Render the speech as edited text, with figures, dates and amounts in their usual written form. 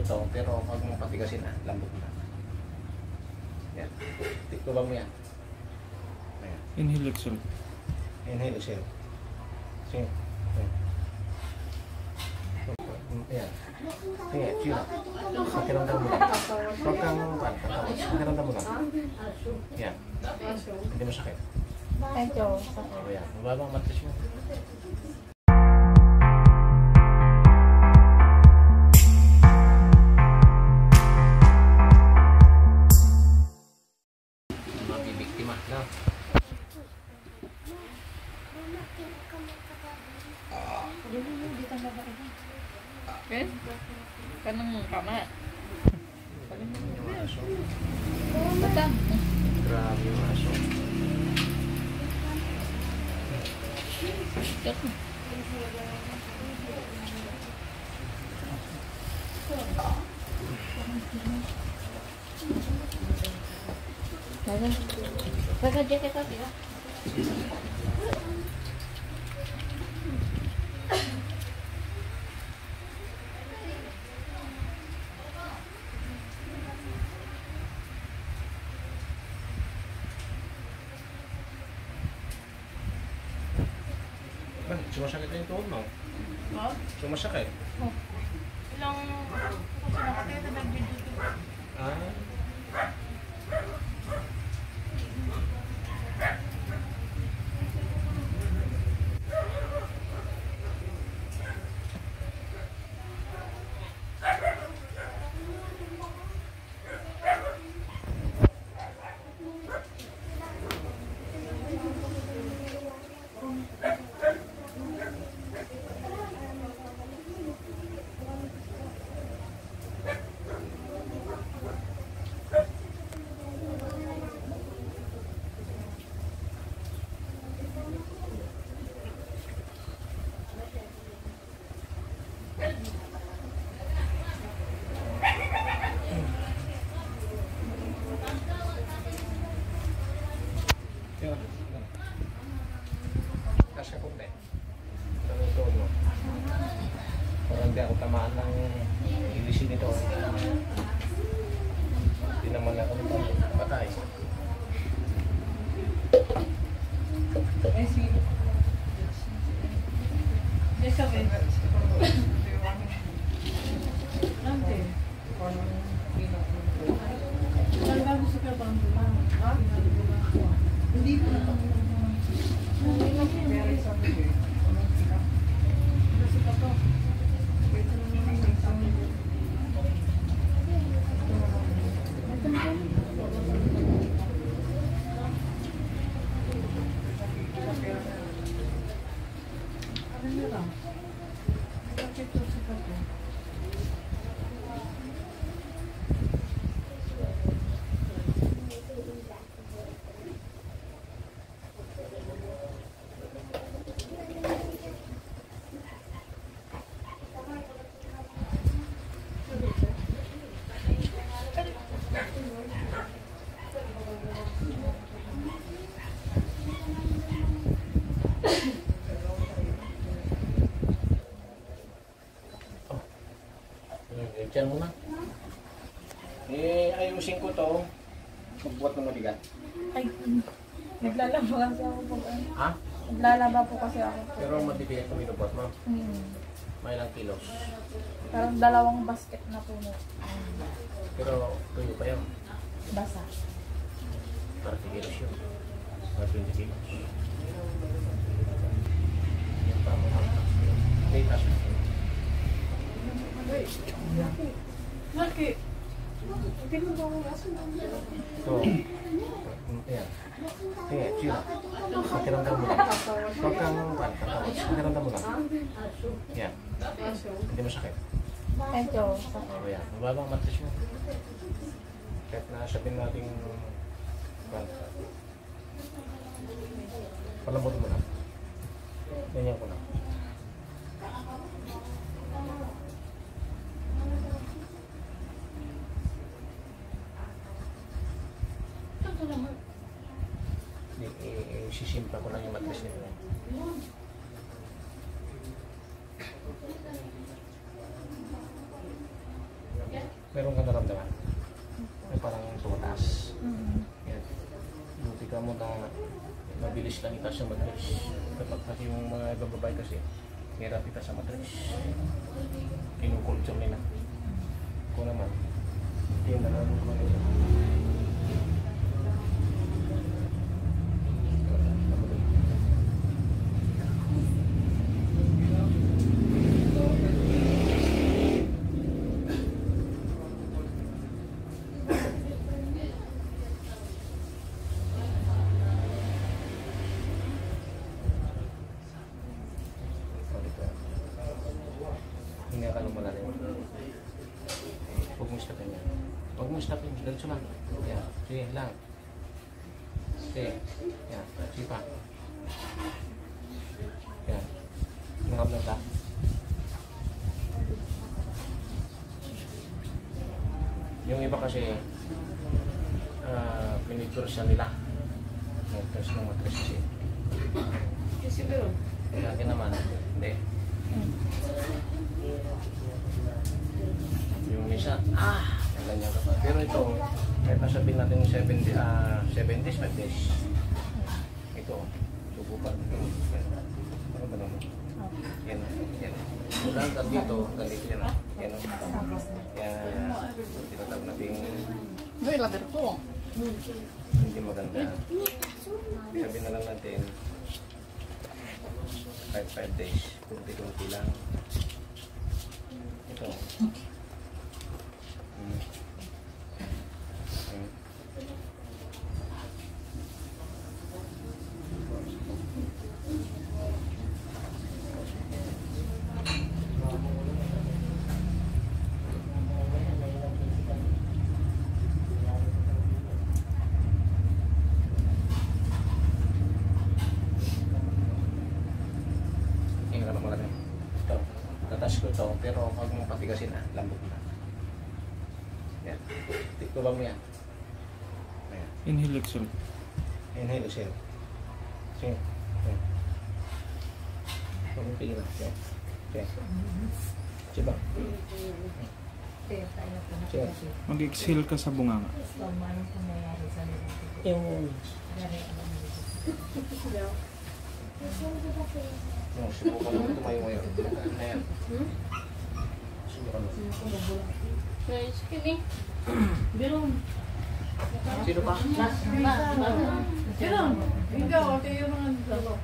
to, pero huwag mong patigasin na, lambot na. Yan. Tikubang mo yan. Ayan. Inhale, exhale. Inhale, exhale. Sige. Ayan. Sige, chill. Pakiramdam mo lang. Huwag kang pagkatapos. Pakiramdam mo lang. Yan. Hindi mo sakit. Medyo O yan. Mababang matris mo. Mabibiktima na. Okay? Kanang kama. Yung aso. Batang. Grabe yung aso. Pakai jaket apa ya? Sumasakit na yung tuhod mo. Oh? Sumasakit. Oh. Ilang sinakatay na nag-video. Ah. Kasya ko din. Tanong tuhod mo. Parang hindi ako tamaan ng ilisin nito. Hindi naman ako nito. Patay. Eh, si... Yes, okay. Nante. Talaga gusto ka bang dumaan? Ha? Hindi ko na. Very sorry. Kasi pa to. Ito naman yung isang... Ano nyo lang? Bakit ito sa kato? Diyan muna. Ayusin ko to. Magbuhat ng mabigat. Ay, naglalaba kasi ako pag ano. Ha? Naglalaba po kasi ako. Pero mabibigat kung binubuhat mo. May ilang kilos. Parang 2 basket na puno. Pero tuyo pa yun. Basa. 30 kilos yun. 20 kilos. Yan pa mo. Okay, taas mo. Laki. Hindi mo ba ako aso? So, ayan. Sige, chill. Pakiramdam mo lang. Huwag kang pagkatapos. Pakiramdam mo lang. Yan. Hindi mo sakit. Medyo. O yan. Mababang matris mo. Kahit nasabin natin palambot mo lang. Ganyan ko lang. Sisimpa ko lang yung matris nito. Meron ka naramdaman? Ay parang tumataas. Mm. Yan. Buti ka mo na mabilis lang itaas yung matrix. Kapag kasi yung mga babae kasi, hirap itaas sa matrix. Kinukulture nila. Kung naman, hindi yung nararamdaman nila. Hinga ka lumala rin. Huwag mo stopin yan. Huwag mo stopin. Diretso lang. Yan. Sige lang. Sige. Yan. Sige pa. Yan. Nangablang ka. Yung iba kasi pinicture siya nila. Test ng matres kasi. Siguro. Kaya akin naman, hindi. Yung isa, ganyan ka pa. Pero ito, kahit nasabihin natin yung 7 days, 5 days. Ito, subukan. Ano ba naman? Yan, yan. Mula hanggang dito, ganito yan. Yan, yan. Tinatag natin hindi maganda. Sabihin na lang natin, 5 days, kunti-kunti lang. Ito. Tatas ko ito, pero huwag mong patigasin lambot na. Yan. Tiktuban mo yan. Ayan. Inhale, exhale. Inhale, exhale. Sige. Ayan. Huwag mong pigilan. Sige. Sige. Sige. Sige. Mag-exhale ka sa bunganga. Yung... No, subukan mo tumayo ngayon. Ayan. Subukan mo. Nice. Kini. Biron. Sino pa? Biron. Ikaw, kayo mga dalawa.